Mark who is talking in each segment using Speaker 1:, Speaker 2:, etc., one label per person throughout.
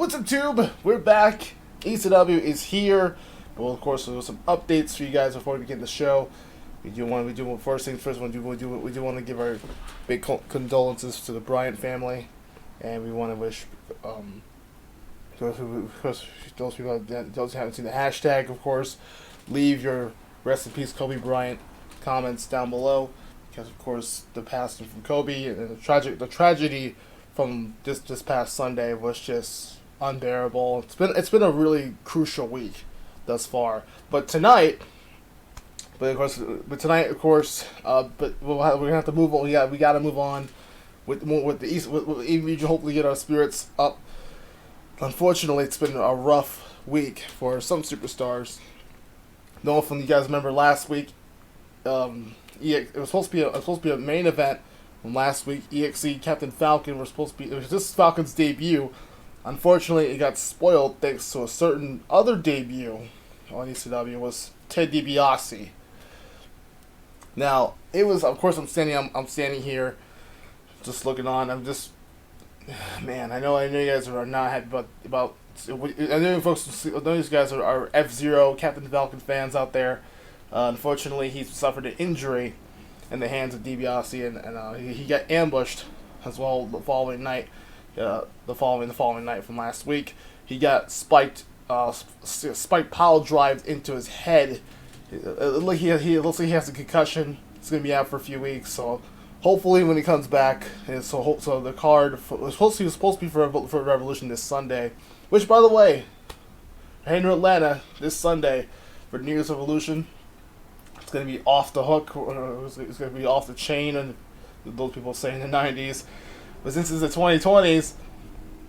Speaker 1: What's up, Tube? We're back. ECW is here. Well, of course, there was some updates for you guys before we begin the show. We do first things first. We do want to give our big condolences to the Bryant family, and we want to wish those people those who haven't seen the hashtag, of course, leave your rest in peace Kobe Bryant comments down below, because of course the passing from Kobe and the tragedy from this past Sunday was just unbearable. It's been a really crucial week thus far. But tonight, we're gonna have to move on. We got to move on with the East. We hopefully get our spirits up. Unfortunately, it's been a rough week for some superstars. No one from you guys remember last week. It was supposed to be a main event from last week. EXE Captain Falcon was supposed to be. It was just Falcon's debut. Unfortunately, it got spoiled thanks to a certain other debut on ECW. Was Ted DiBiase. Now, it was, of course, I'm standing here, just looking on. I know you guys are not happy about. I know you guys are F-Zero Captain Falcon fans out there. Unfortunately, he suffered an injury in the hands of DiBiase, and he got ambushed as well the following night. The following night from last week, he got spiked pile drive into his head. It looks like he has a concussion. It's gonna be out for a few weeks. So hopefully when he comes back, so the card was supposed to be for Revolution this Sunday, which, by the way, here in Atlanta this Sunday for New Year's Revolution, it's gonna be off the hook. It's gonna be off the chain, and those people say in the '90s. But since it's the 2020s,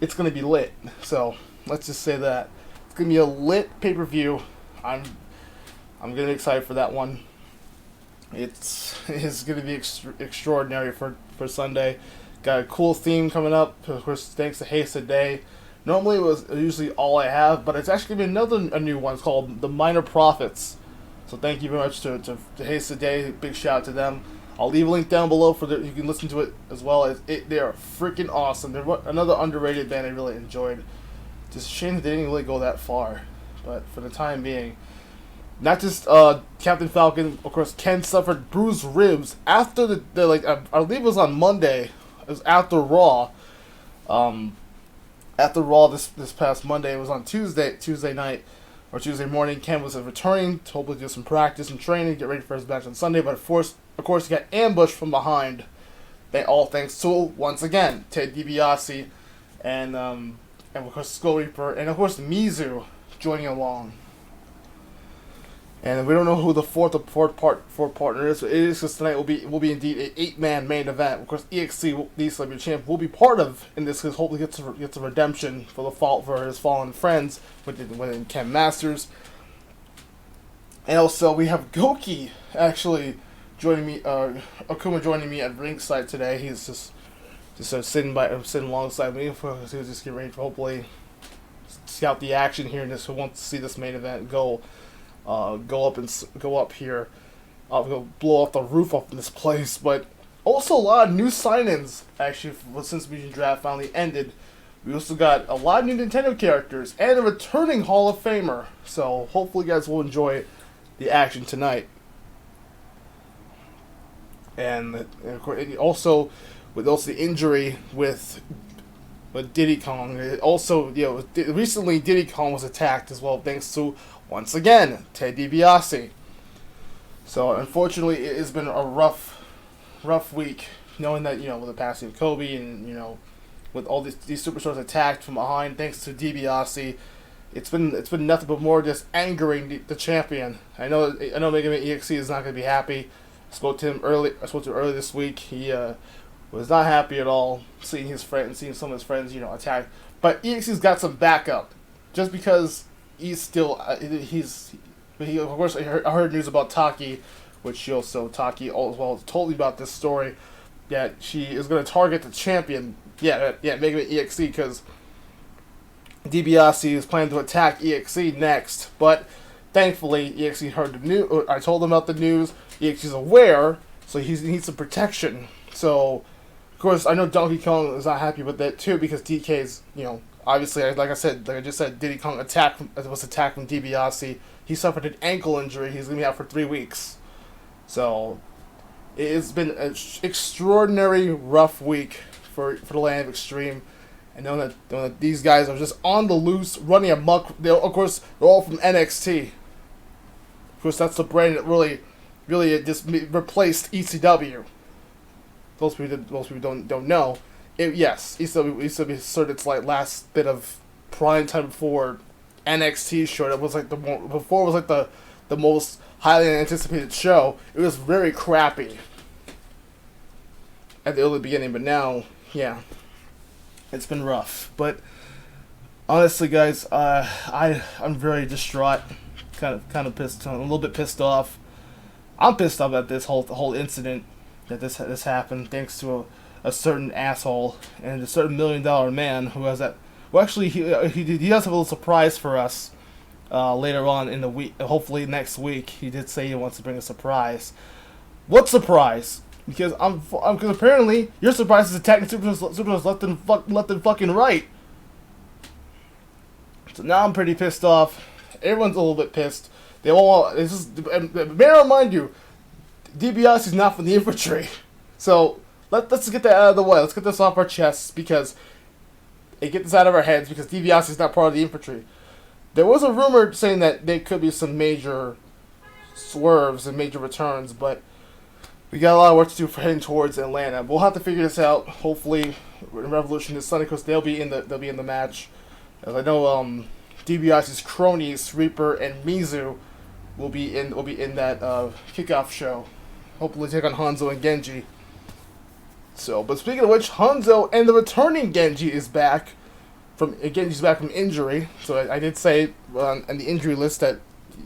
Speaker 1: it's going to be lit. So, let's just say that. It's going to be a lit pay-per-view. I'm going to be excited for that one. It's going to be extraordinary for Sunday. Got a cool theme coming up. Of course, thanks to Haste Day. Normally, it was usually all I have, but it's actually going to be a new one. It's called The Minor Prophets. So, thank you very much to Haste Day. Big shout out to them. I'll leave a link down below you can listen to it as well. They are freaking awesome. They're another underrated band I really enjoyed. Just a shame that they didn't really go that far. But for the time being, not just Captain Falcon. Of course, Ken suffered bruised ribs after I believe it was on Monday. It was after Raw. After Raw this past Monday, it was on Tuesday night. Or Tuesday morning, Ken was returning to hopefully do some practice and training, get ready for his match on Sunday, but of course he got ambushed from behind. All thanks to, once again, Ted DiBiase and of course Skull Reaper, and of course Mizu joining along. And we don't know who the fourth partner is, but it is because tonight will be indeed an 8-man main event. Of course, EXE, the ECW champ, will be part of in this, because hopefully gets a redemption for his fallen friends within Ken Masters. And also we have Goki actually joining me, Akuma joining me at ringside today. He's just sitting alongside me. He was just getting ready to hopefully scout the action here, and just wants to see this main event go up here. Go blow off the roof off this place. But also a lot of new sign-ins actually since Mugen Draft finally ended. We also got a lot of new Nintendo characters and a returning Hall of Famer. So hopefully you guys will enjoy the action tonight. And also with the injury with Diddy Kong. Recently Diddy Kong was attacked as well, thanks to, once again, Ted DiBiase. So unfortunately, it has been a rough week, knowing that with the passing of Kobe and with all these superstars attacked from behind, thanks to DiBiase. It's been nothing but more just angering the champion. I know Mega Man EXE is not going to be happy. I spoke to him early this week. He was not happy at all seeing some of his friends attacked. But EXE's got some backup, just because he's still of course I heard news about Taki, which Taki as well told me about this story, that she is going to target the champion. Mega Man EXE, because DiBiase is planning to attack EXE next. But thankfully, EXE heard the news. I told him about the news. EXE is aware, so he needs some protection. So, of course, I know Donkey Kong is not happy with that too, because DK is, Obviously, like I just said, Diddy Kong was attacked from DiBiase. He suffered an ankle injury. He's gonna be out for 3 weeks. So it's been an extraordinary rough week for the land of Extreme. And knowing that these guys are just on the loose, running amok. Of course, they're all from NXT. Of course, that's the brand that really just replaced ECW. Most people don't know. Yes, ECW asserted its like last bit of prime time before NXT show. It was like before it was like the most highly anticipated show. It was very crappy at the early beginning, but now, yeah, it's been rough. But honestly, guys, I'm very distraught, kind of pissed. I'm a little bit pissed off. I'm pissed off at this whole incident that this happened thanks to a certain asshole and a certain $1 million man who has that. Well, actually, he does have a little surprise for us later on in the week. Hopefully next week. He did say he wants to bring a surprise. What surprise? Because because apparently your surprise is attacking superstars left and fucking right. So now I'm pretty pissed off. Everyone's a little bit pissed. They all. May I remind you, DiBiase is not from the infantry, so let's get that out of the way. Let's get this off our chests because get this out of our heads because DiBiase is not part of the infantry. There was a rumor saying that there could be some major swerves and major returns, but we got a lot of work to do for heading towards Atlanta. We'll have to figure this out. Hopefully, in Revolution this Sunday, because they'll be in the match. As I know, DiBiase's cronies Reaper and Mizu will be in that kickoff show. Hopefully, take on Hanzo and Genji. So, but speaking of which, Hanzo and the returning Genji is back. Genji's back from injury. So I did say on the injury list that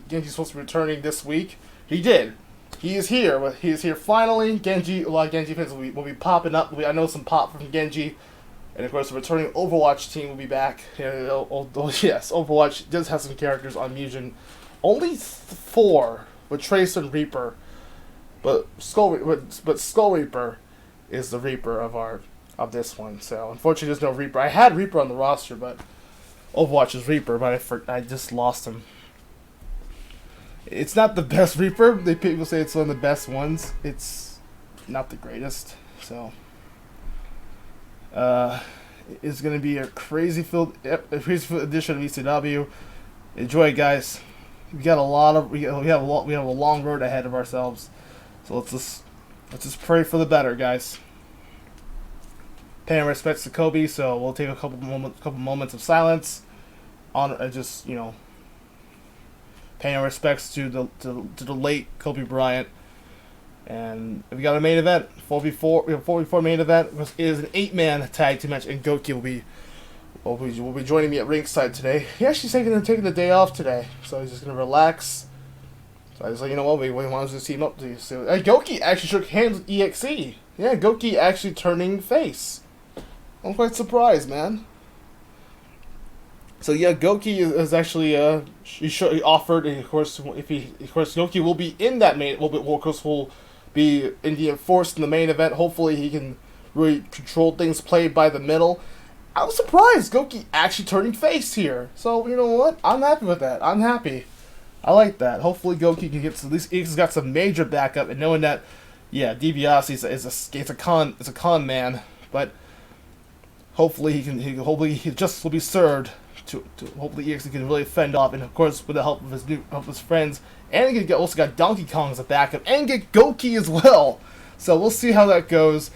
Speaker 1: Genji's supposed to be returning this week. He did. He is here. He is here finally. A lot of Genji fans will be popping up. I know some pop from Genji. And of course, the returning Overwatch team will be back. Yes, Overwatch does have some characters on Mugen. Only 4 with Tracer and Reaper. But Skull Reaper is the Reaper of this one. So unfortunately, there's no Reaper. I had Reaper on the roster, but Overwatch is Reaper, but I just lost him. It's not the best Reaper. People say it's one of the best ones. It's not the greatest. So it's gonna be a crazy filled edition of ECW. Enjoy it, guys. We have a long road ahead of ourselves. So let's just pray for the better, guys. Paying respects to Kobe, so we'll take a couple moments of silence on paying respects to the late Kobe Bryant. And we got a main event, 4v4 main event. It is an 8-man tag team match, and Goki will be joining me at ringside today. He actually taking the day off today, so he's just gonna relax. So I was like, you know what, we wanted to team up to you. So, Goki actually shook hands with EXE. Yeah, Goki actually turning face. I'm quite surprised, man. So yeah, Goki is actually he offered, and of course Goki will be in that main. Will be in the enforced in the main event. Hopefully he can really control things, play by the middle. I was surprised Goki actually turning face here. So you know what? I'm happy with that. I'm happy. I like that. Hopefully Goki can get at least he's got some major backup, and knowing that, yeah, DiBiase is a con man, but hopefully he just will be served. To hopefully EXE can really fend off, and of course with the help of his friends, and he also got Donkey Kong as a backup, and get Goki as well. So we'll see how that goes.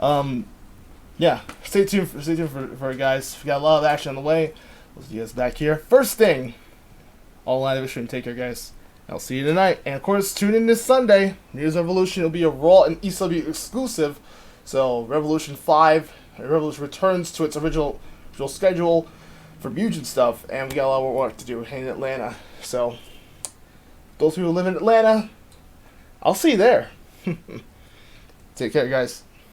Speaker 1: Yeah, stay tuned for it, guys. We got a lot of action on the way. We'll see you guys back here. First thing, all line of take care, guys. I'll see you tonight, and of course tune in this Sunday. New Year's Revolution will be a Raw and ECW exclusive. So Revolution returns to its original schedule for Mugen stuff, and we got a lot more work to do in Atlanta. So, those people who live in Atlanta, I'll see you there. Take care, guys.